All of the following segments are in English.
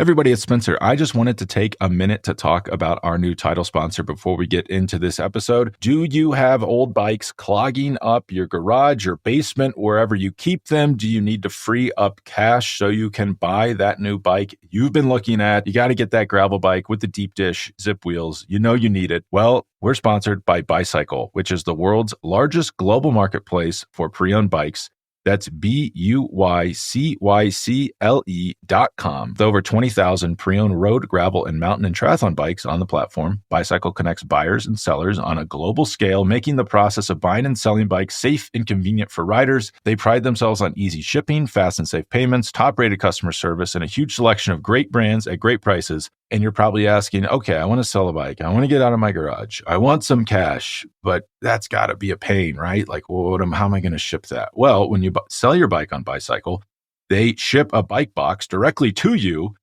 Everybody, it's Spencer. I just wanted to take a minute to talk about our new title sponsor before we get into this episode. Do you have old bikes clogging up your garage, your basement, wherever you keep them? Do you need to free up cash so you can buy that new bike you've been looking at? You got to get that gravel bike with the deep dish zip wheels. You know you need it. Well, we're sponsored by Bicycle, which is the world's largest global marketplace for pre-owned bikes. That's BUYCYCLE.com. With over 20,000 pre-owned road, gravel, and mountain and triathlon bikes on the platform, Bicycle connects buyers and sellers on a global scale, making the process of buying and selling bikes safe and convenient for riders. They pride themselves on easy shipping, fast and safe payments, top-rated customer service, and a huge selection of great brands at great prices. And you're probably asking, okay, I want to sell a bike. I want to get out of my garage. I want some cash, but that's got to be a pain, right? Like, how am I going to ship that? Well, when you sell your bike on Bicycle, they ship a bike box directly to you,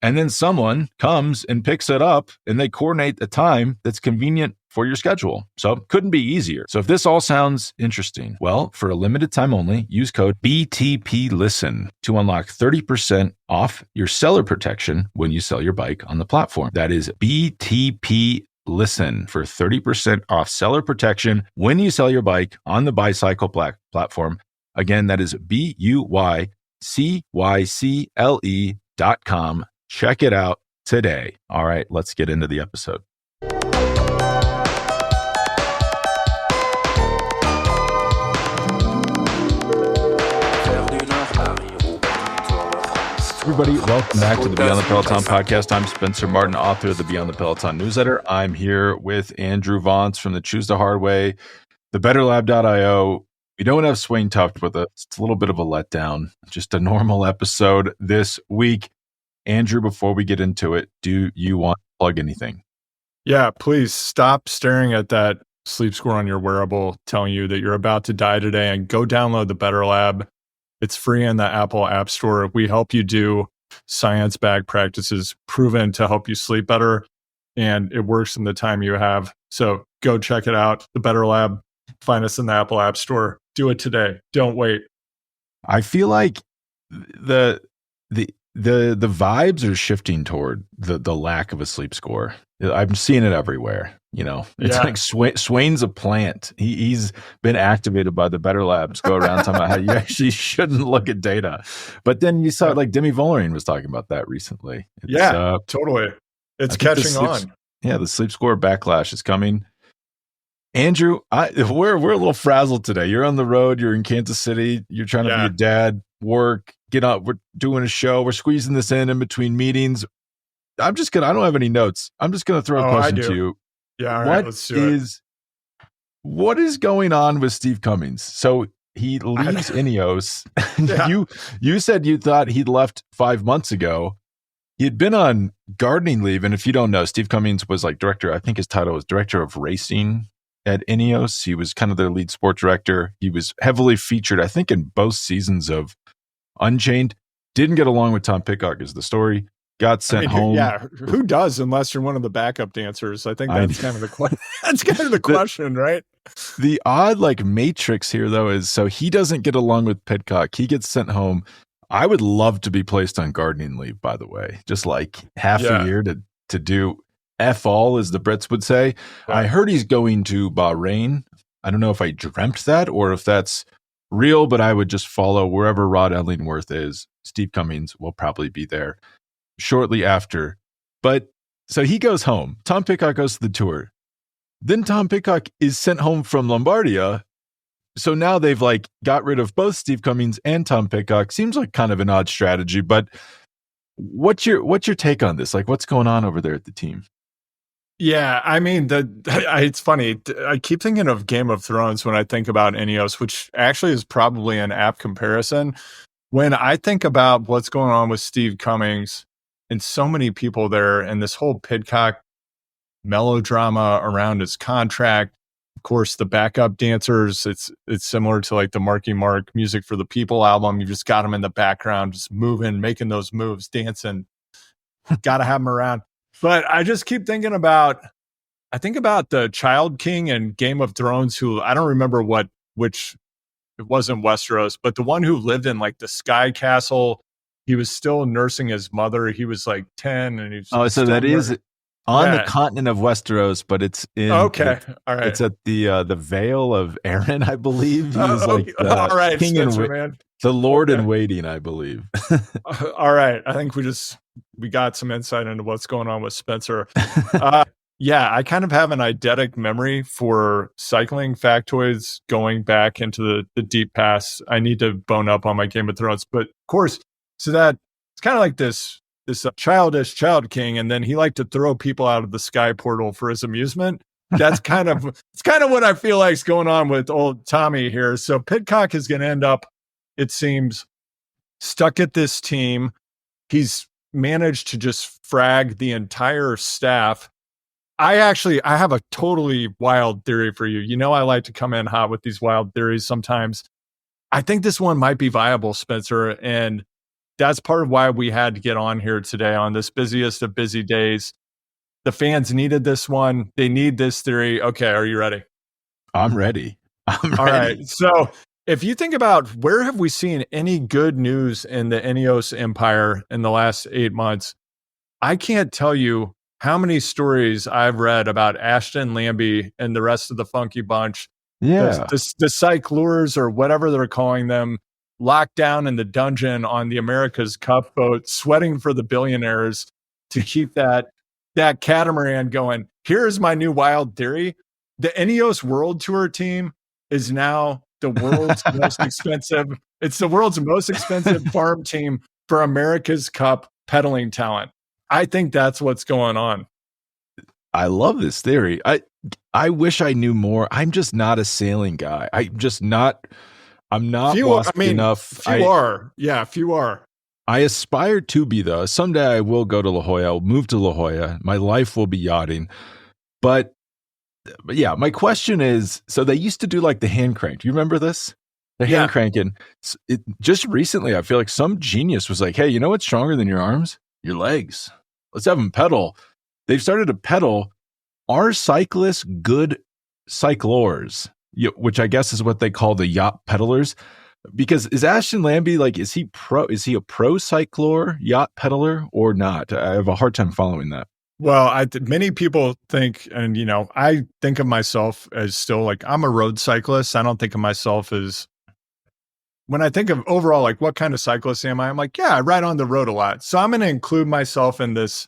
and then someone comes and picks it up, and they coordinate a time that's convenient for your schedule. So it couldn't be easier. So if this all sounds interesting, well, for a limited time only, use code BTPListen to unlock 30% off your seller protection when you sell your bike on the platform. That is BTPListen for 30% off seller protection when you sell your bike on the Bicycle platform. Again, that is BUYCYCLE.com. Check it out today. All right, let's get into the episode. Everybody, welcome back to the Beyond the Peloton podcast. I'm Spencer Martin, author of the Beyond the Peloton newsletter. I'm here with Andrew Vontz from the Choose the Hard Way, the BetterLab.io. We don't have Swain Tuft with us. It's a little bit of a letdown. Just a normal episode this week. Andrew, before we get into it, do you want to plug anything? Yeah, please stop staring at that sleep score on your wearable telling you that you're about to die today and go download the Better Lab. It's free in the Apple App Store. We help you do science-backed practices proven to help you sleep better, and it works in the time you have. So go check it out, the Better Lab. Find us in the Apple App Store. Do it today. Don't wait. I feel like the vibes are shifting toward the lack of a sleep score. I'm seeing it everywhere. You know, it's like Swain's a plant. He's been activated by the Better Labs. Go around talking about how you actually shouldn't look at data. But then you saw like Demi Vollering was talking about that recently. Totally. It's catching on. Yeah, the sleep score backlash is coming. Andrew, we're a little frazzled today. You're on the road. You're in Kansas City. You're trying to be a dad, work, get up. We're doing a show. We're squeezing this in between meetings. I don't have any notes. I'm just going to throw a question to you. Yeah, all right, let's do it. What is going on with Steve Cummings? So he leaves Ineos. You said you thought he'd left 5 months ago. He had been on gardening leave. And if you don't know, Steve Cummings was like director, I think his title was director of racing at Ineos. He was kind of their lead sport director. He was heavily featured, I think, in both seasons of Unchained. Didn't get along with Tom Pidcock is the story. Got sent home. Yeah, who does unless you're one of the backup dancers? I think that's kind of the question. That's kind of the question, right? The odd matrix here though is so he doesn't get along with Pidcock. He gets sent home. I would love to be placed on gardening leave, by the way, just like half a year to do F all, as the Brits would say. Yeah. I heard he's going to Bahrain. I don't know if I dreamt that or if that's real, but I would just follow wherever Rod Ellingworth is. Steve Cummings will probably be there shortly after. But so he goes home. Tom Pidcock goes to the tour. Then Tom Pidcock is sent home from Lombardia. So now they've got rid of both Steve Cummings and Tom Pidcock. Seems like kind of an odd strategy, but what's your take on this? What's going on over there at the team? Yeah, I mean, it's funny. I keep thinking of Game of Thrones when I think about Ineos, which actually is probably an apt comparison. When I think about what's going on with Steve Cummings and so many people there and this whole Pidcock melodrama around his contract, of course, the backup dancers, it's similar to the Marky Mark Music for the People album. You just got them in the background, just moving, making those moves, dancing. Got to have them around. But I just keep thinking about the Child King and Game of Thrones, who I don't remember which it wasn't Westeros, but the one who lived in the Sky Castle he was still nursing his mother. He was like 10, and he's so still that is on the continent of Westeros, but it's in all right. It's at the Vale of Aaron, I believe. He was like the all right, king Spencer, man. The Lord in waiting, I believe. All right. I think we got some insight into what's going on with Spencer. Yeah, I kind of have an eidetic memory for cycling factoids going back into the deep past. I need to bone up on my Game of Thrones, but of course, so that it's kind of like this childish child king, and then he liked to throw people out of the sky portal for his amusement. It's kind of what I feel like is going on with old Tommy here. So Pidcock is going to end up, it seems, stuck at this team. He's managed to just frag the entire staff. I have a totally wild theory for you. You know, I like to come in hot with these wild theories sometimes. I think this one might be viable, Spencer, and that's part of why we had to get on here today on this busiest of busy days. The fans needed this one. They need this theory. Okay, are you ready? I'm ready. All right. So if you think about where have we seen any good news in the Ineos empire in the last 8 months, I can't tell you how many stories I've read about Ashton Lambie and the rest of the funky bunch. Yeah. The cyclures, or whatever they're calling them, locked down in the dungeon on the America's Cup boat, sweating for the billionaires to keep that catamaran going. Here's my new wild theory. The Ineos World Tour team is now the world's most expensive. It's the world's most expensive farm team for America's Cup pedaling talent. I think that's what's going on. I love this theory. I wish I knew more. I'm just not a sailing guy. I'm not enough. Few are. I aspire to be, though. Someday I will go to La Jolla. I'll move to La Jolla. My life will be yachting. But yeah, my question is, so they used to do like the hand crank. Do you remember this? The hand cranking. Just recently, I feel like some genius was like, hey, you know what's stronger than your arms? Your legs. Let's have them pedal. They've started to pedal. Are cyclists good cyclors? Which I guess is what they call the yacht pedalers. Because is Ashton Lambie is he a pro cyclor, yacht pedaler, or not? I have a hard time following that. Well, many people think, and I think of myself as still I'm a road cyclist. I don't think of myself as, when I think of overall, what kind of cyclist am I? I'm I ride on the road a lot. So I'm going to include myself in this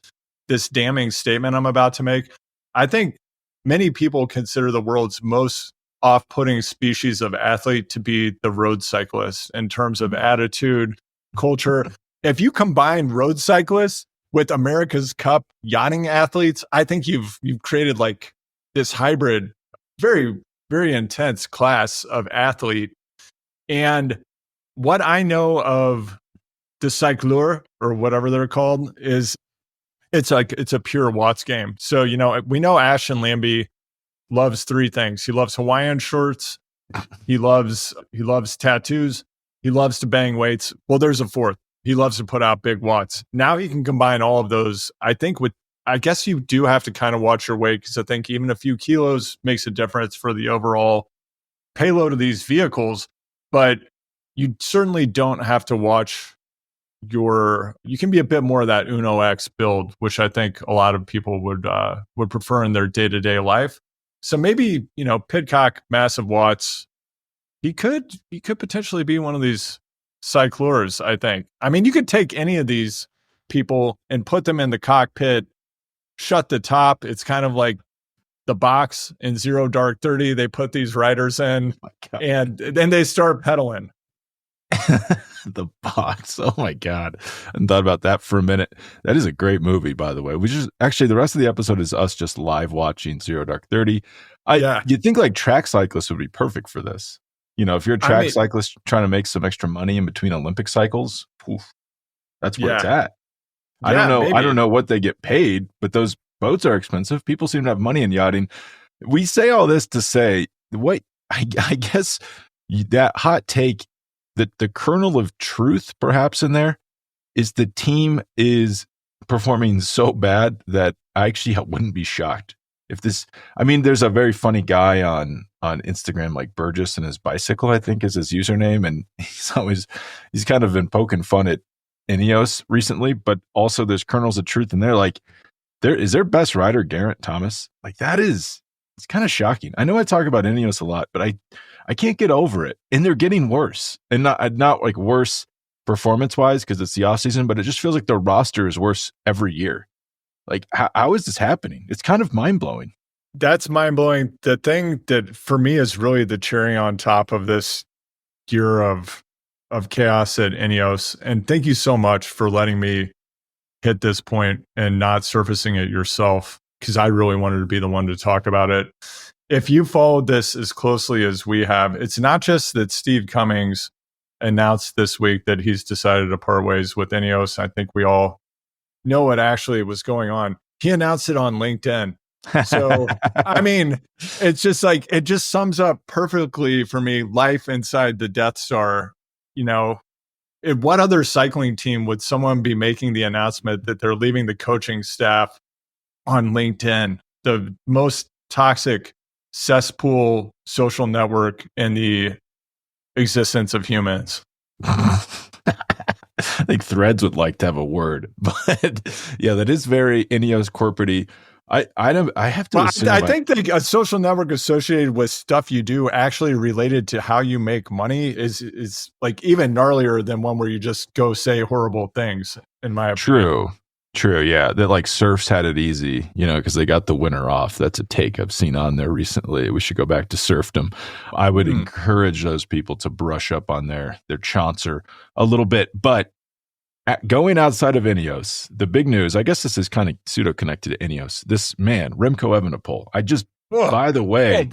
damning statement I'm about to make. I think many people consider the world's most off-putting species of athlete to be the road cyclist in terms of attitude, culture. If you combine road cyclists with America's Cup yachting athletes, I think you've created this hybrid, very, very intense class of athlete. And what I know of the cyclure, or whatever they're called, is it's a pure Watts game. So, we know Ashton Lambie loves three things. He loves Hawaiian shirts. He loves tattoos. He loves to bang weights. Well, there's a fourth. He loves to put out big watts. Now he can combine all of those. I guess you do have to kind of watch your weight, because I think even a few kilos makes a difference for the overall payload of these vehicles. But you certainly don't have to watch you can be a bit more of that Uno X build, which I think a lot of people would prefer in their day-to-day life. So maybe, Pidcock, massive watts, he could potentially be one of these cyclors, I think. I mean, you could take any of these people and put them in the cockpit, shut the top. It's kind of like the box in Zero Dark 30. They put these riders in, and then they start pedaling. The box. Oh my God. I hadn't thought about that for a minute. That is a great movie, by the way. The rest of the episode is us just live watching Zero Dark 30. You'd think track cyclists would be perfect for this. If you're a track cyclist trying to make some extra money in between Olympic cycles, that's where it's at. I don't know what they get paid, but those boats are expensive. People seem to have money in yachting. We say all this to say, I guess that hot take, the kernel of truth perhaps in there is the team is performing so bad that I actually wouldn't be shocked if this. I mean, there's a very funny guy on Instagram, Burgess and his bicycle, I think is his username, and he's kind of been poking fun at Ineos recently, but also there's kernels of truth in there. Like, is their best rider Geraint Thomas? Like, it's kind of shocking. I know I talk about Ineos a lot, but I can't get over it. And they're getting worse, and not like worse performance wise because it's the off season, but it just feels like the roster is worse every year. Like, how is this happening? It's kind of mind blowing. That's mind blowing. The thing that for me is really the cherry on top of this year of chaos at Ineos. And thank you so much for letting me hit this point and not surfacing it yourself, because I really wanted to be the one to talk about it. If you followed this as closely as we have, it's not just that Steve Cummings announced this week that he's decided to part ways with Ineos. I think we all know what actually was going on. He announced it on LinkedIn. So, I mean, it's just like, it just sums up perfectly for me life inside the Death Star. You know, what other cycling team would someone be making the announcement that they're leaving the coaching staff on LinkedIn, the most toxic cesspool social network in the existence of humans? I think Threads would like to have a word, but yeah, that is very Ineos corporate-y. I have to assume. I think that a social network associated with stuff you do actually related to how you make money is like even gnarlier than one where you just go say horrible things, in my opinion. True. Yeah. That like Surfs had it easy, because they got the winter off. That's a take I've seen on there recently. We should go back to serfdom. I would encourage those people to brush up on their Chaucer a little bit, but going outside of Ineos, the big news, I guess this is kind of pseudo-connected to Ineos. This man, Remco Evenepoel, by the way,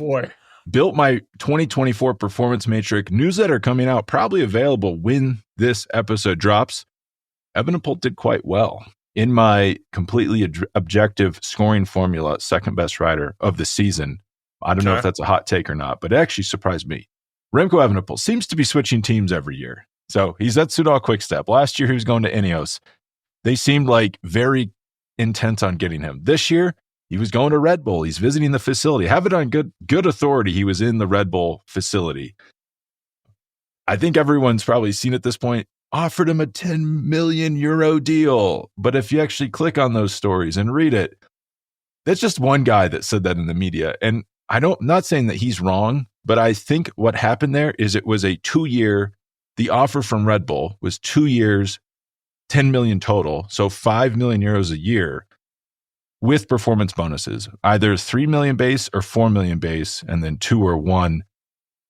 built my 2024 Performance Matrix newsletter coming out, probably available when this episode drops. Evenepoel did quite well. In my completely objective scoring formula, second best rider of the season. I don't know if that's a hot take or not, but it actually surprised me. Remco Evenepoel seems to be switching teams every year. So he's at Soudal Quickstep. Last year, he was going to Ineos. They seemed like very intense on getting him. This year, he was going to Red Bull. He's visiting the facility. Have it on good authority. He was in the Red Bull facility. I think everyone's probably seen at this point, offered him a 10 million euro deal. But if you actually click on those stories and read it, that's just one guy that said that in the media. And not saying that he's wrong, but I think what happened there is it was a 2-year. The offer from Red Bull was 2 years, 10 million total, so 5 million euros a year with performance bonuses, either 3 million base or 4 million base, and then 2 or 1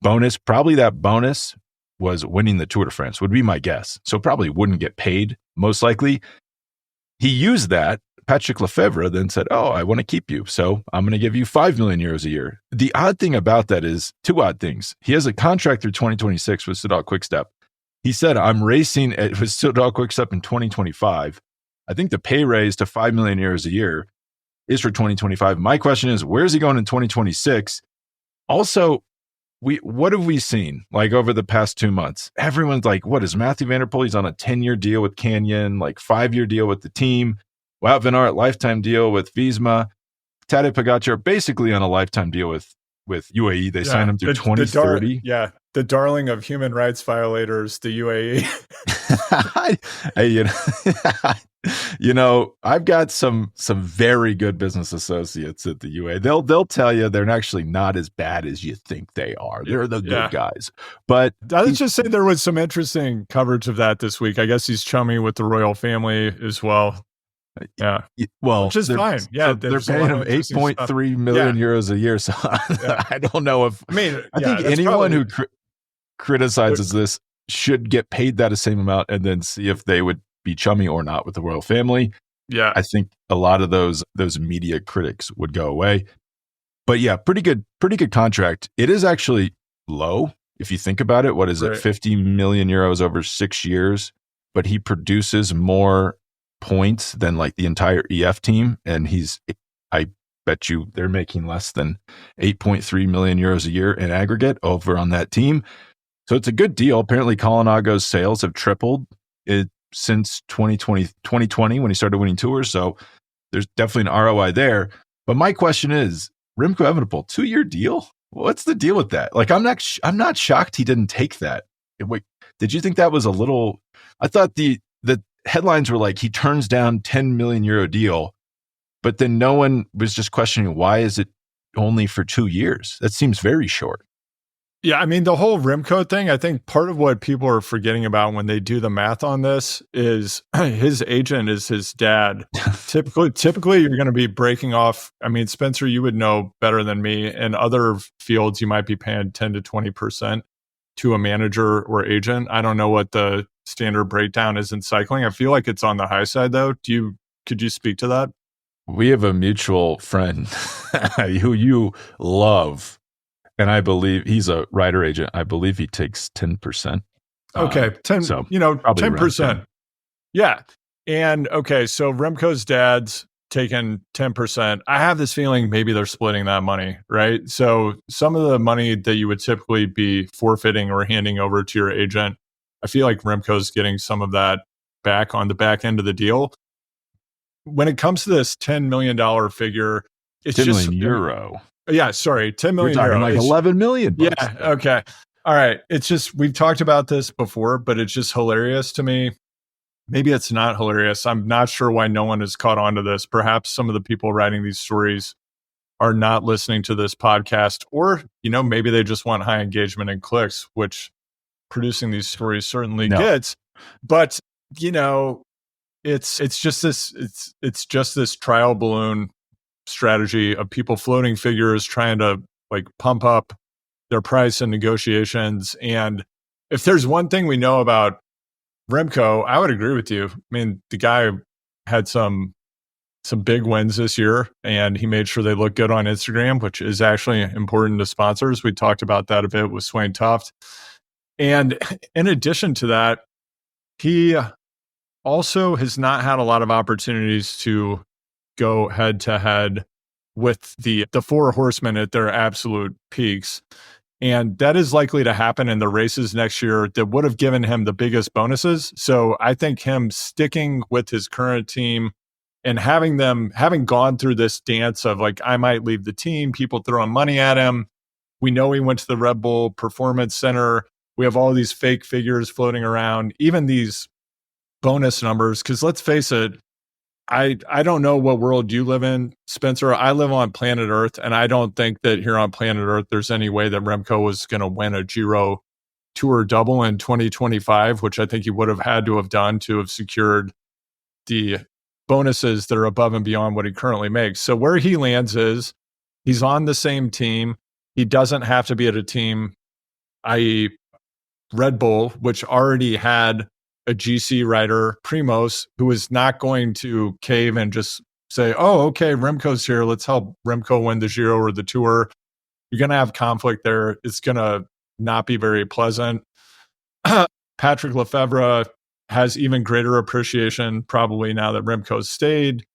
bonus. Probably that bonus was winning the Tour de France, would be my guess. So probably wouldn't get paid, most likely. He used that. Patrick Lefevre then said, I want to keep you, so I'm going to give you 5 million euros a year. The odd thing about that is 2 odd things. He has a contract through 2026 with Soudal Quickstep. He said, I'm racing with Soudal Quickstep in 2025. I think the pay raise to 5 million euros a year is for 2025. My question is, where is he going in 2026? Also, what have we seen like over the past 2 months? Everyone's like, what is Mathieu van der Poel? He's on a 10-year deal with Canyon, like 5-year deal with the team. Wout van Aert, lifetime deal with Visma. Tadej Pogacar basically on a lifetime deal with UAE. They signed him through 2030. The darling of human rights violators, the UAE. Hey, I've got some very good business associates at the UAE. They'll tell you they're actually not as bad as you think they are. They're the good guys. But let's just say there was some interesting coverage of that this week. I guess he's chummy with the royal family as well. Yeah. Well, which is fine. Yeah. They're paying him 8.3 million euros a year. So I don't know if, I think anyone who criticizes this should get paid that same amount and then see if they would be chummy or not with the royal family. Yeah. I think a lot of those media critics would go away. But yeah, pretty good contract. It is actually low if you think about it. What is it? 50 million euros over 6 years, but he produces more points than like the entire EF team, and I bet you they're making less than 8.3 million euros a year in aggregate over on that team. So it's a good deal. Apparently Colinago's sales have tripled since 2020 when he started winning tours. So there's definitely an ROI there. But my question is, Remco Evenepoel, 2-year deal? What's the deal with that? Like, I'm not shocked he didn't take that. Wait, did you think that was a little? I thought the headlines were like, he turns down 10 million euro deal, but then no one was just questioning, why is it only for 2 years? That seems very short. Yeah, I mean, the whole Remco thing, I think part of what people are forgetting about when they do the math on this is his agent is his dad. Typically, you're going to be breaking off. I mean, Spencer, you would know better than me. In other fields, you might be paying 10 to 20% to a manager or agent. I don't know what the standard breakdown is in cycling. I feel like it's on the high side, though. Could you speak to that? We have a mutual friend who you love. And I believe he's a rider agent. I believe he takes 10%. Okay. 10, so 10%. Yeah. And okay, so Remco's dad's taken 10%. I have this feeling maybe they're splitting that money, right? So some of the money that you would typically be forfeiting or handing over to your agent, I feel like Remco's getting some of that back on the back end of the deal. When it comes to this $10 million figure, it's 10 just million euro. Yeah, sorry, 10 million We're talking euro. like 11 million bucks. Yeah, okay. All right. It's just, we've talked about this before, but it's just hilarious to me. Maybe it's not hilarious. I'm not sure why no one has caught on to this. Perhaps some of the people writing these stories are not listening to this podcast, or, maybe they just want high engagement and clicks, which producing these stories certainly gets. But, it's just this trial balloon strategy of people floating figures trying to like pump up their price in negotiations. And if there's one thing we know about Remco, I would agree with you. I mean, the guy had some big wins this year, and he made sure they look good on Instagram, which is actually important to sponsors. We talked about that a bit with Swain Tuft. And in addition to that, he also has not had a lot of opportunities to go head to head with the four horsemen at their absolute peaks. And that is likely to happen in the races next year that would have given him the biggest bonuses. So I think him sticking with his current team and having gone through this dance of like, I might leave the team, people throwing money at him. We know he went to the Red Bull Performance Center. We have all these fake figures floating around, even these bonus numbers. Because let's face it, I don't know what world you live in, Spencer. I live on planet Earth, and I don't think that here on planet Earth there's any way that Remco was going to win a Giro Tour double in 2025, which I think he would have had to have done to have secured the bonuses that are above and beyond what he currently makes. So where he lands is he's on the same team. He doesn't have to be at a team, i.e. Red Bull, which already had a GC rider, Primoz, who is not going to cave and just say, oh, okay, Remco's here. Let's help Remco win the Giro or the Tour. You're going to have conflict there. It's going to not be very pleasant. Patrick Lefevre has even greater appreciation probably now that Remco's stayed.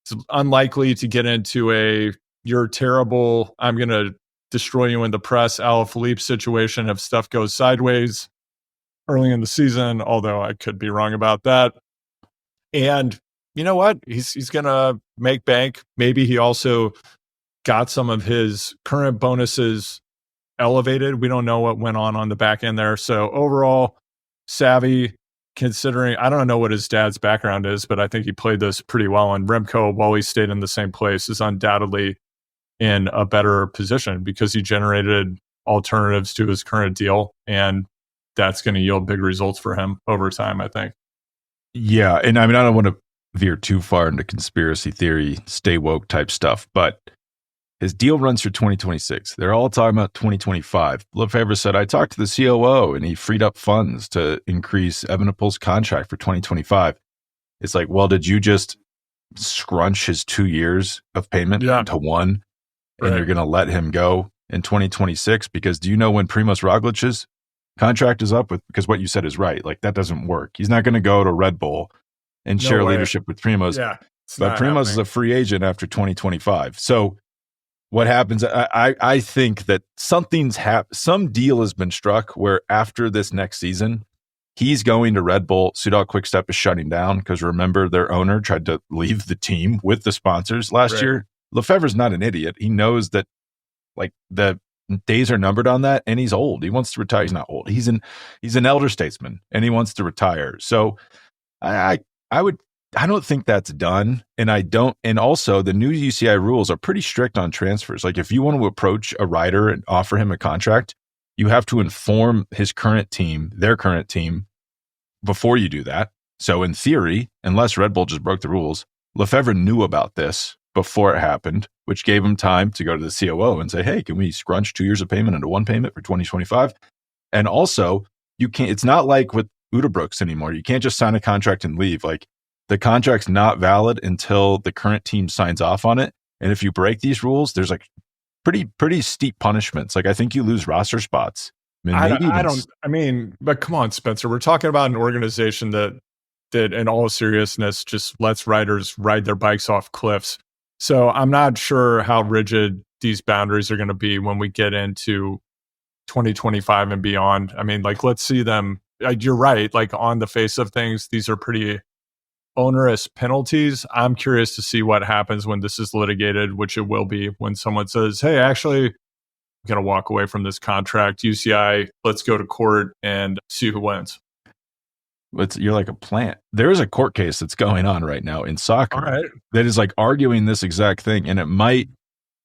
It's unlikely to get into you're terrible, I'm going to destroy you in the press, Alaphilippe situation if stuff goes sideways early in the season, although I could be wrong about that. And you know what? He's going to make bank. Maybe he also got some of his current bonuses elevated. We don't know what went on the back end there. So overall, savvy, considering, I don't know what his dad's background is, but I think he played this pretty well. And Remco, while he stayed in the same place, is undoubtedly in a better position because he generated alternatives to his current deal. And that's going to yield big results for him over time, I think. Yeah. And I mean, I don't want to veer too far into conspiracy theory, stay woke type stuff, but his deal runs for 2026. They're all talking about 2025. Lefevre said, I talked to the COO and he freed up funds to increase Evenepoel's contract for 2025. It's like, well, did you just scrunch his 2 years of payment into one and you're going to let him go in 2026? Because do you know when Primoz Roglic's contract is up with, because what you said is right. Like that doesn't work. He's not going to go to Red Bull and share leadership with Primoz. Yeah, but Primoz is a free agent after 2025. So what happens? I think that some deal has been struck where after this next season, he's going to Red Bull. Soudal Quickstep is shutting down because remember their owner tried to leave the team with the sponsors last year. Lefevre's not an idiot. He knows that like the days are numbered on that, and he's old. He wants to retire. He's not old. He's an elder statesman, and he wants to retire. So I I don't think that's done. And also the new UCI rules are pretty strict on transfers. Like if you want to approach a rider and offer him a contract, you have to inform their current team before you do that. So in theory, unless Red Bull just broke the rules, Lefevre knew about this before it happened, which gave him time to go to the COO and say, hey, can we scrunch 2 years of payment into one payment for 2025? And also, it's not like with Udebrooks anymore. You can't just sign a contract and leave. Like the contract's not valid until the current team signs off on it. And if you break these rules, there's like pretty steep punishments. Like I think you lose roster spots. I mean, but come on, Spencer. We're talking about an organization that in all seriousness just lets riders ride their bikes off cliffs. So I'm not sure how rigid these boundaries are going to be when we get into 2025 and beyond. I mean, like, let's see them. You're right. Like on the face of things, these are pretty onerous penalties. I'm curious to see what happens when this is litigated, which it will be when someone says, hey, actually, I'm going to walk away from this contract. UCI, let's go to court and see who wins. You're like a plant. There is a court case that's going on right now in soccer that is like arguing this exact thing. And it might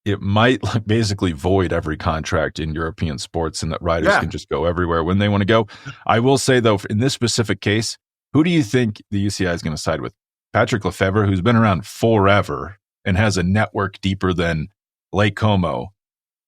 like basically void every contract in European sports and that riders can just go everywhere when they want to go. I will say though, in this specific case, who do you think the UCI is going to side with? Patrick Lefevre, who's been around forever and has a network deeper than Lake Como,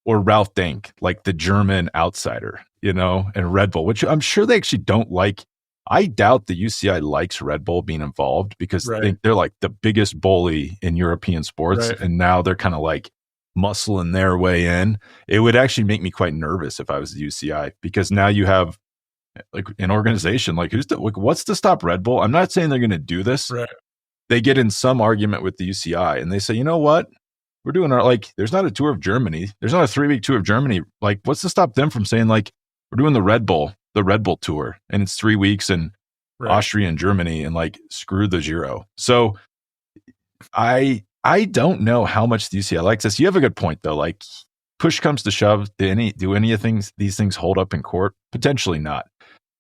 or Ralph Denk, like the German outsider, and Red Bull, which I'm sure they actually don't like. I doubt the UCI likes Red Bull being involved because they think they're like the biggest bully in European sports. Right. And now they're kind of like muscling their way in. It would actually make me quite nervous if I was the UCI, because now you have like an organization, like what's to stop Red Bull? I'm not saying they're going to do this. Right. They get in some argument with the UCI and they say, you know what? We're doing there's not a tour of Germany. There's not a 3-week tour of Germany. Like, what's to stop them from saying like, we're doing the Red Bull tour and it's 3 weeks in Austria and Germany and like screw the Giro. So I don't know how much the UCI likes this. You have a good point though. Like push comes to shove. Do any of these things hold up in court? Potentially not.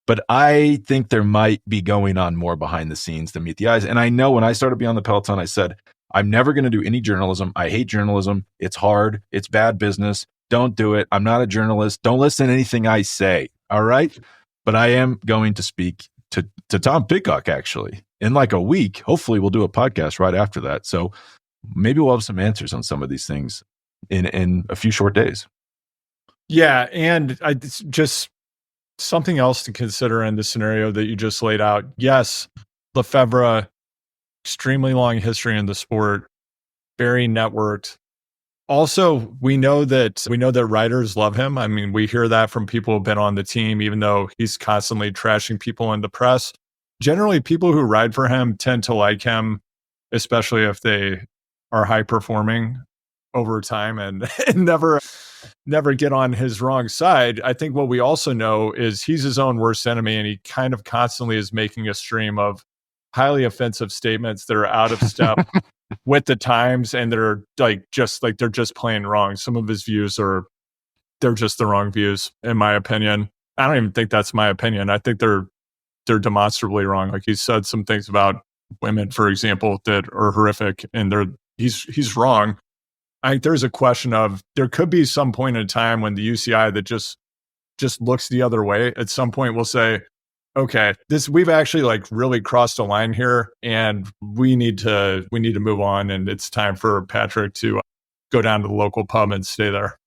But I think there might be going on more behind the scenes than meet the eyes. And I know when I started being on the Peloton, I said, I'm never going to do any journalism. I hate journalism. It's hard. It's bad business. Don't do it. I'm not a journalist. Don't listen to anything I say. All right. But I am going to speak to Tom Pidcock actually in like a week. Hopefully we'll do a podcast right after that. So maybe we'll have some answers on some of these things in a few short days. Yeah. And just something else to consider in the scenario that you just laid out. Yes, Lefevre, extremely long history in the sport, very networked. Also, we know that riders love him. I mean, we hear that from people who've been on the team, even though he's constantly trashing people in the press. Generally, people who ride for him tend to like him, especially if they are high performing over time and never get on his wrong side. I think what we also know is he's his own worst enemy, and he kind of constantly is making a stream of highly offensive statements that are out of step with the times, and they're they're just plain wrong. Some of his views they're just the wrong views, in my opinion. I don't even think that's my opinion. I think they're demonstrably wrong. Like he said some things about women, for example, that are horrific, and he's wrong. I think there's a question of there could be some point in time when the UCI that just looks the other way. At some point, we'll say, okay, we've actually like really crossed a line here, and we need to move on, and it's time for Patrick to go down to the local pub and stay there.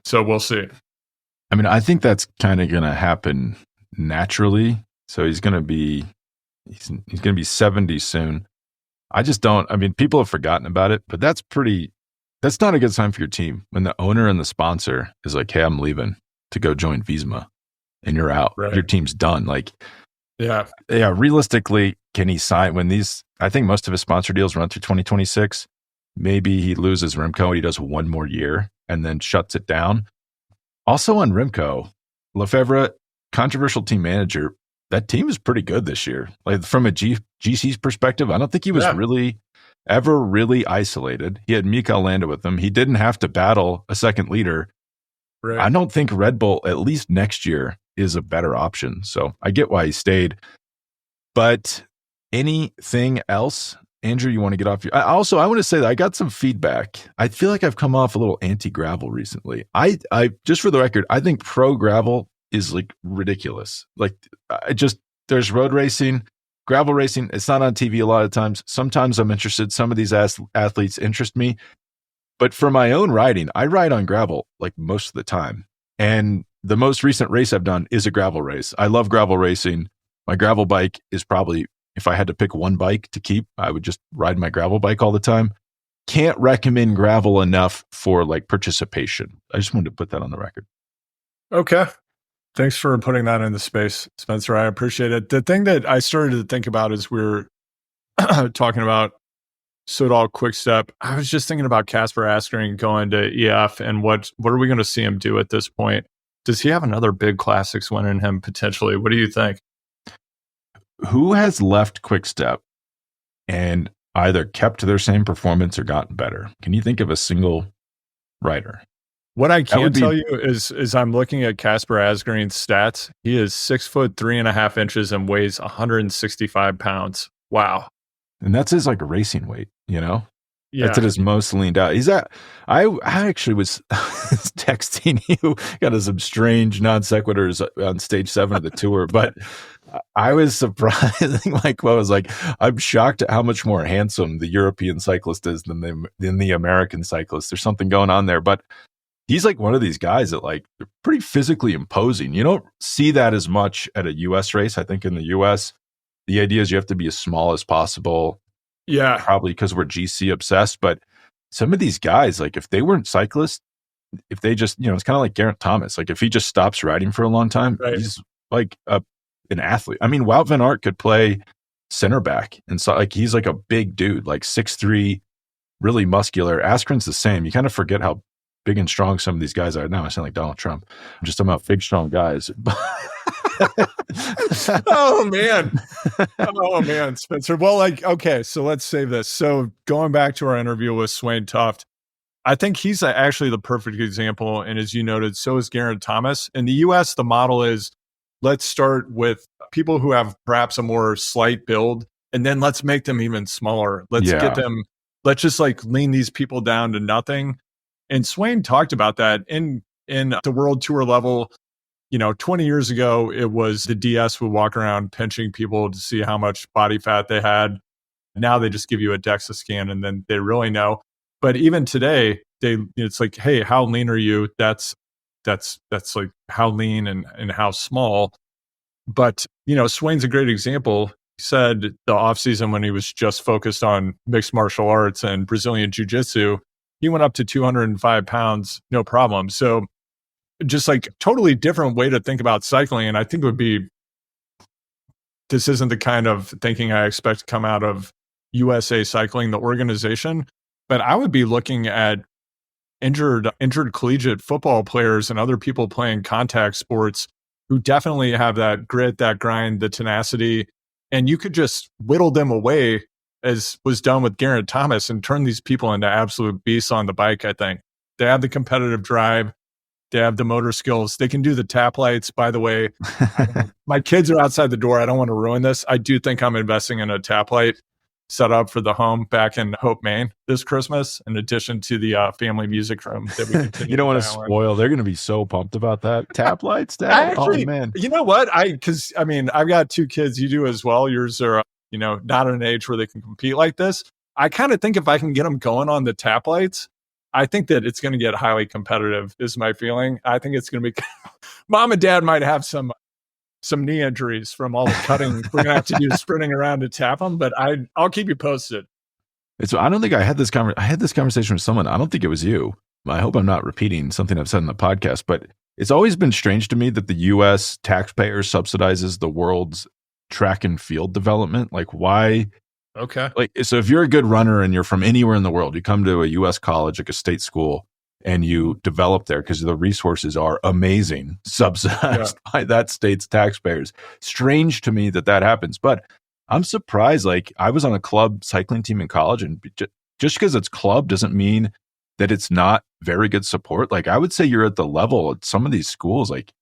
So we'll see. I mean, I think that's kind of going to happen naturally. So he's going to be 70 soon. I just don't. I mean, people have forgotten about it, but that's not a good sign for your team when the owner and the sponsor is like, "Hey, I'm leaving to go join Visma." And you're out. Right. Your team's done. Like, yeah. Realistically, can he sign when I think most of his sponsor deals run through 2026. Maybe he loses Remco and he does one more year and then shuts it down. Also on Remco, Lefevre, controversial team manager, that team is pretty good this year. Like from a GC's perspective, I don't think he was ever really isolated. He had Mikel Landa with him. He didn't have to battle a second leader. Right. I don't think Red Bull, at least next year, is a better option. So I get why he stayed. But anything else? Andrew, you want to get off your... I want to say that I got some feedback. I feel like I've come off a little anti-gravel recently. I just for the record, I think pro gravel is like ridiculous. Like there's road racing, gravel racing. It's not on TV a lot of times. Sometimes I'm interested. Some of these athletes interest me. But for my own riding, I ride on gravel like most of the time. And the most recent race I've done is a gravel race. I love gravel racing. My gravel bike is probably, if I had to pick one bike to keep, I would just ride my gravel bike all the time. Can't recommend gravel enough for like participation. I just wanted to put that on the record. Okay. Thanks for putting that in the space, Spencer. I appreciate it. The thing that I started to think about as we're talking about Soudal Quickstep, I was just thinking about Casper Asgreen going to EF and what are we going to see him do at this point? Does he have another big classics win in him potentially? What do you think? Who has left Quickstep and either kept their same performance or gotten better? Can you think of a single rider? What I can tell you is I'm looking at Casper Asgreen's stats. He is 6'3.5" and weighs 165 pounds. Wow. And that's his like racing weight, you know? Yeah. That's at his most leaned out. I actually was texting you, got some strange non sequiturs on stage 7 of the tour, but I was surprised. Like, well, I was like, I'm shocked at how much more handsome the European cyclist is than the American cyclist. There's something going on there, but he's like one of these guys that like they're pretty physically imposing. You don't see that as much at a US race. I think in the US, the idea is you have to be as small as possible. Yeah. Probably because we're GC obsessed. But some of these guys, like if they weren't cyclists, if they just, it's kind of like Geraint Thomas. Like if he just stops riding for a long time, right, he's like an athlete. I mean, Wout van Aert could play center back. And so like he's like a big dude, like 6'3", really muscular. Askreen's the same. You kind of forget how big and strong some of these guys are. Now I sound like Donald Trump. I'm just talking about big, strong guys. Oh man, Spencer. Well, like, okay, so let's save this. So going back to our interview with Swain Tuft, I think he's actually the perfect example. And as you noted, so is Geraint Thomas. In the US, the model is let's start with people who have perhaps a more slight build, and then let's make them even smaller. Let's just like lean these people down to nothing. And Swain talked about that in the World Tour level. 20 years ago, it was the DS would walk around pinching people to see how much body fat they had. Now they just give you a DEXA scan and then they really know. But even today, it's like, hey, how lean are you? That's like how lean and how small. But, Swain's a great example. He said the offseason when he was just focused on mixed martial arts and Brazilian jiu-jitsu, he went up to 205 pounds, no problem. So just like totally different way to think about cycling. And I think this isn't the kind of thinking I expect to come out of USA Cycling, the organization, but I would be looking at injured collegiate football players and other people playing contact sports who definitely have that grit, that grind, the tenacity, and you could just whittle them away as was done with Geraint Thomas and turn these people into absolute beasts on the bike. I think they have the competitive drive. They have the motor skills. They can do the tap lights. By the way, my kids are outside the door. I don't want to ruin this. I do think I'm investing in a tap light set up for the home back in Hope, Maine this Christmas, in addition to the family music room that we continue. You don't want to spoil. They're going to be so pumped about that. Tap lights, Dad? Actually, oh, man. You know what? I've got 2 kids. You do as well. Yours are, not at an age where they can compete like this. I kind of think if I can get them going on the tap lights, I think that it's going to get highly competitive is my feeling. I think it's going to be mom and dad might have some knee injuries from all the cutting we're going to have to do sprinting around to tap them, but I'll keep you posted. I don't think I had this conversation with someone. I don't think it was you. I hope I'm not repeating something I've said in the podcast, but it's always been strange to me that the US taxpayer subsidizes the world's track and field development. Like why? Okay. Like, so if you're a good runner and you're from anywhere in the world, you come to a US college, like a state school, and you develop there because the resources are amazing, subsidized by that state's taxpayers. Strange to me that happens, but I'm surprised. Like I was on a club cycling team in college, and just because it's club doesn't mean that it's not very good support. Like I would say you're at the level at some of these schools, like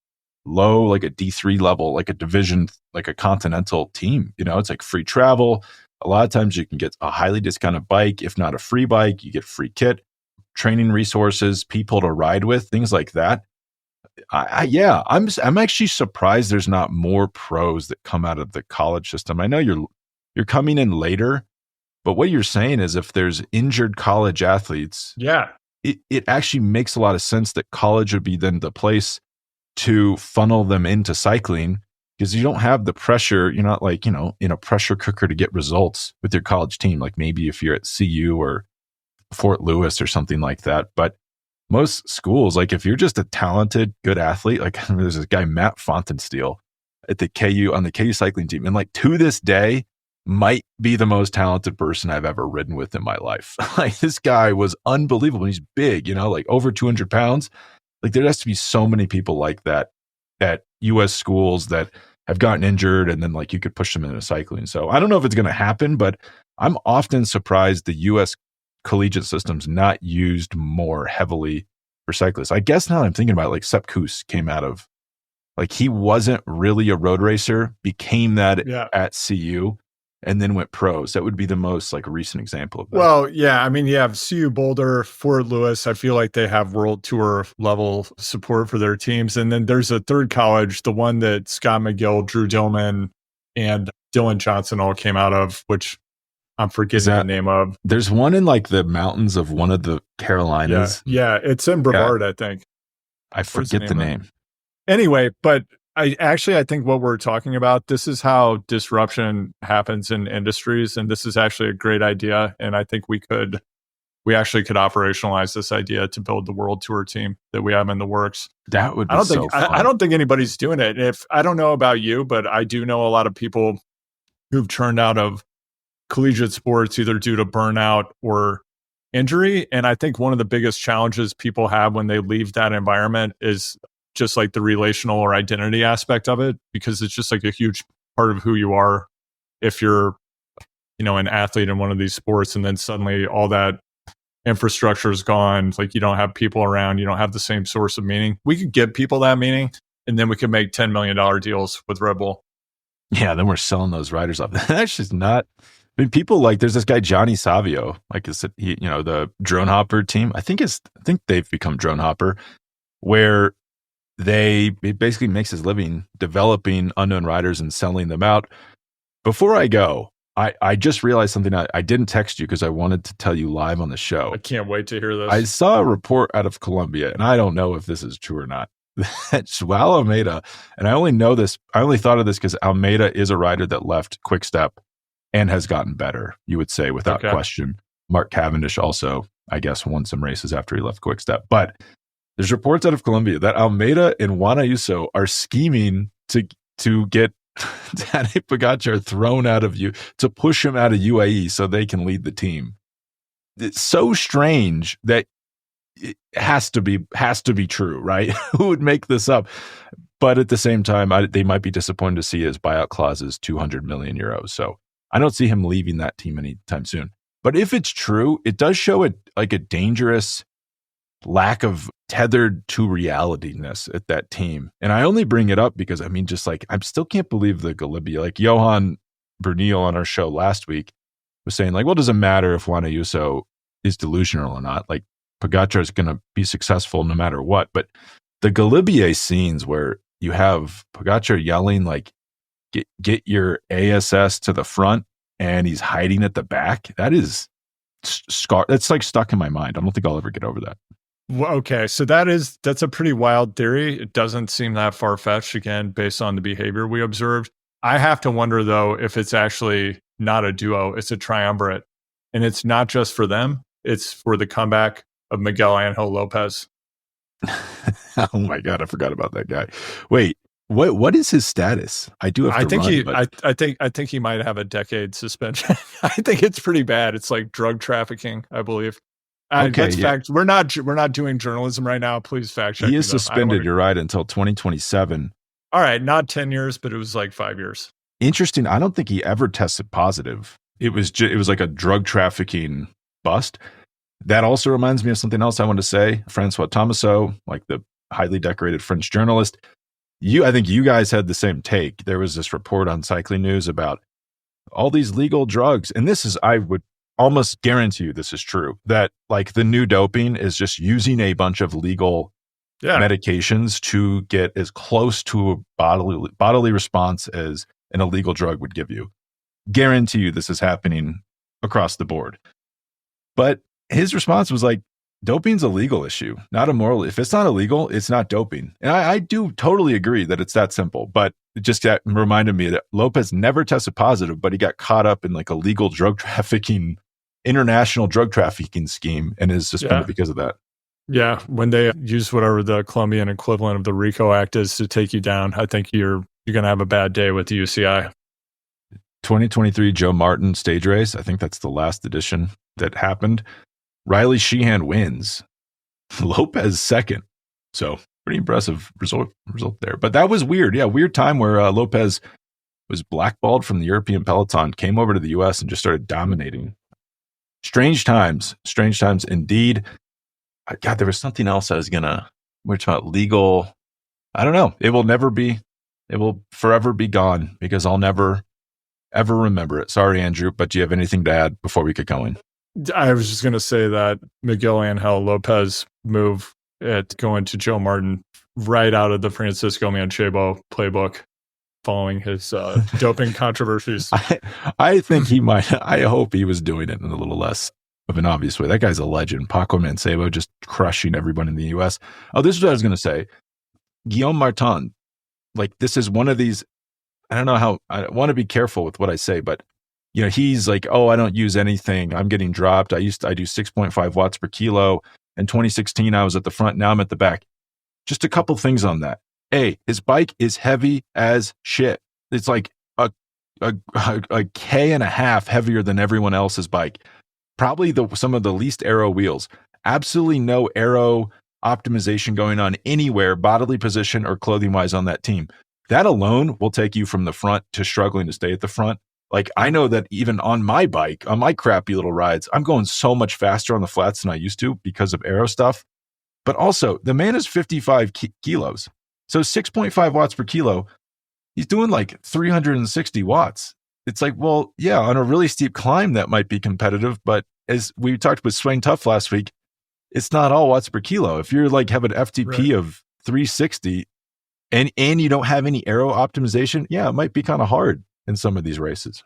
low, like a D3 level, like a division, like a continental team. It's like free travel. A lot of times you can get a highly discounted bike. If not a free bike, you get free kit, training resources, people to ride with, things like that. I'm actually surprised there's not more pros that come out of the college system. I know you're coming in later, but what you're saying is if there's injured college athletes, it actually makes a lot of sense that college would be then the place to funnel them into cycling, because you don't have the pressure. You're not like, in a pressure cooker to get results with your college team. Like maybe if you're at CU or Fort Lewis or something like that. But most schools, like if you're just a talented, good athlete, like there's this guy, Matt Fontenstiel at the KU, on the KU cycling team. And like to this day, might be the most talented person I've ever ridden with in my life. Like this guy was unbelievable. He's big, like over 200 pounds. Like there has to be so many people like that at US schools that have gotten injured, and then like you could push them into cycling. So I don't know if it's going to happen, but I'm often surprised the US collegiate system's not used more heavily for cyclists. I guess now that I'm thinking about it, like Sepp Kuss came out of, like he wasn't really a road racer, became that at CU, and then went pro. So that would be the most like recent example of that. Well, yeah, I mean, you have CU Boulder, Fort Lewis. I feel like they have world tour level support for their teams. And then there's a third college, the one that Scott McGill, Drew Dillman, and Dylan Johnson all came out of, which I'm forgetting the name of. There's one in like the mountains of one of the Carolinas. Yeah, it's in Brevard, I think. I forget the name. Anyway, but I think what we're talking about, this is how disruption happens in industries, and this is actually a great idea. And I think we actually could operationalize this idea to build the world tour team that we have in the works. That would be so fun. I don't think anybody's doing it. If I don't know about you, but I do know a lot of people who've turned out of collegiate sports either due to burnout or injury. And I think one of the biggest challenges people have when they leave that environment is just like the relational or identity aspect of it, because it's just like a huge part of who you are if you're, an athlete in one of these sports, and then suddenly all that infrastructure is gone. Like you don't have people around, you don't have the same source of meaning. We could give people that meaning, and then we could make $10 million deals with Red Bull. Yeah, then we're selling those riders off. That's just not. I mean, people like there's this guy Johnny Savio, like the Drone Hopper team. I think they've become Drone Hopper, where it basically makes his living developing unknown riders and selling them out. Before I go, I just realized something. I didn't text you because I wanted to tell you live on the show. I can't wait to hear this. I saw a report out of Colombia, and I don't know if this is true or not. Joao Almeida, and I only thought of this because Almeida is a rider that left Quick Step and has gotten better, you would say, without question. Mark Cavendish also, I guess, won some races after he left Quick Step. But there's reports out of Colombia that Almeida and Juan Ayuso are scheming to get Tadej Pogacar thrown out of to push him out of UAE so they can lead the team. It's so strange that it has to be true, right? Who would make this up? But at the same time, they might be disappointed to see his buyout clause is 200 million euros. So I don't see him leaving that team anytime soon. But if it's true, it does show a dangerous lack of tethered to reality-ness at that team. And I only bring it up because, I mean, just like, I still can't believe the Galibier. Like Johan Bernil on our show last week was saying, like, well, it doesn't matter if Juan Ayuso is delusional or not. Like, Pogacar is going to be successful no matter what. But the Galibier scenes where you have Pogacar yelling, like, get your ASS to the front, and he's hiding at the back, that is that's like stuck in my mind. I don't think I'll ever get over that. Well, okay, so that's a pretty wild theory. It doesn't seem that far-fetched, again, based on the behavior we observed. I have to wonder, though, if it's actually not a duo, it's a triumvirate. And it's not just for them, it's for the comeback of Miguel Angel Lopez. Oh my God, I forgot about that guy. Wait, what is his status? I do have to I think he might have a decade suspension. I think it's pretty bad. It's like drug trafficking, I believe. Okay, fact. We're not doing journalism right now. Please fact check. He is suspended. You're right, until 2027. All right, not 10 years, but it was like 5 years. Interesting. I don't think he ever tested positive. It was like a drug trafficking bust. That also reminds me of something else I want to say. Francois Thomaseau, like the highly decorated French journalist, I think you guys had the same take. There was this report on Cycling News about all these legal drugs. And I would almost guarantee you this is true, that like the new doping is just using a bunch of legal medications to get as close to a bodily response as an illegal drug would give you. Guarantee you this is happening across the board. But his response was like, doping's a legal issue, not a moral. If it's not illegal, it's not doping. And I do totally agree that it's that simple. But it just reminded me that Lopez never tested positive, but he got caught up in like a legal international drug trafficking scheme and is suspended because of that. Yeah, when they use whatever the Colombian equivalent of the RICO Act is to take you down, I think you're going to have a bad day with the UCI. 2023 Joe Martin stage race. I think that's the last edition that happened. Riley Sheehan wins. Lopez second. So pretty impressive result there. But that was weird. Yeah, weird time where Lopez was blackballed from the European Peloton, came over to the US and just started dominating. Strange times indeed. God, there was something else we're talking about legal. I don't know. It will forever be gone because I'll never, ever remember it. Sorry, Andrew, but do you have anything to add before we get going? I was just going to say that Miguel Angel Lopez move at going to Joe Martin right out of the Francisco Manchebo playbook following his doping controversies. I think he might. I hope he was doing it in a little less of an obvious way. That guy's a legend. Paco Mancebo just crushing everyone in the U.S. Oh, this is what I was going to say. Guillaume Martin, like this is one of these, I don't know how, I want to be careful with what I say, but he's like, oh, I don't use anything. I'm getting dropped. I do 6.5 watts per kilo. In 2016, I was at the front. Now I'm at the back. Just a couple things on that. A, his bike is heavy as shit. It's like a K and a half heavier than everyone else's bike. Probably some of the least aero wheels. Absolutely no aero optimization going on anywhere, bodily position or clothing wise on that team. That alone will take you from the front to struggling to stay at the front. Like I know that even on my bike, on my crappy little rides, I'm going so much faster on the flats than I used to because of aero stuff. But also the man is 55 kilos. So 6.5 watts per kilo, he's doing like 360 watts. It's like, well, yeah, on a really steep climb, that might be competitive. But as we talked with Swain Tuff last week, it's not all watts per kilo. If you're like have an FTP of 360 and you don't have any aero optimization, yeah, it might be kind of hard in some of these races.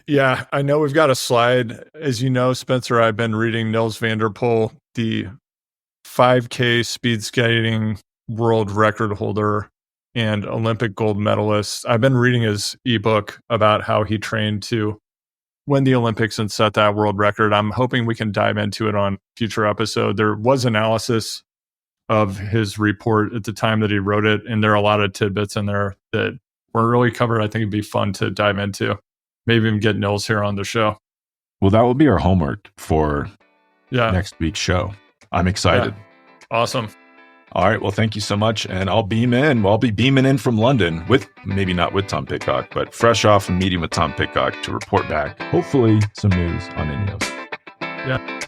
Yeah, I know we've got a slide. As you know, Spencer, I've been reading Nils van der Poel, the 5K speed skating world record holder and Olympic gold medalist. I've been reading his ebook about how he trained to win the Olympics and set that world record. I'm hoping we can dive into it on a future episode. There was analysis of his report at the time that he wrote it, and there are a lot of tidbits in there that weren't really covered. I think it'd be fun to dive into. Maybe even get Nils here on the show. Well, that will be our homework for next week's show. I'm excited. Yeah. Awesome. All right. Well, thank you so much. And I'll beam in. Well, I'll be beaming in from London with, maybe not with Tom Pidcock, but fresh off a meeting with Tom Pidcock to report back, hopefully some news on Ineos. Yeah.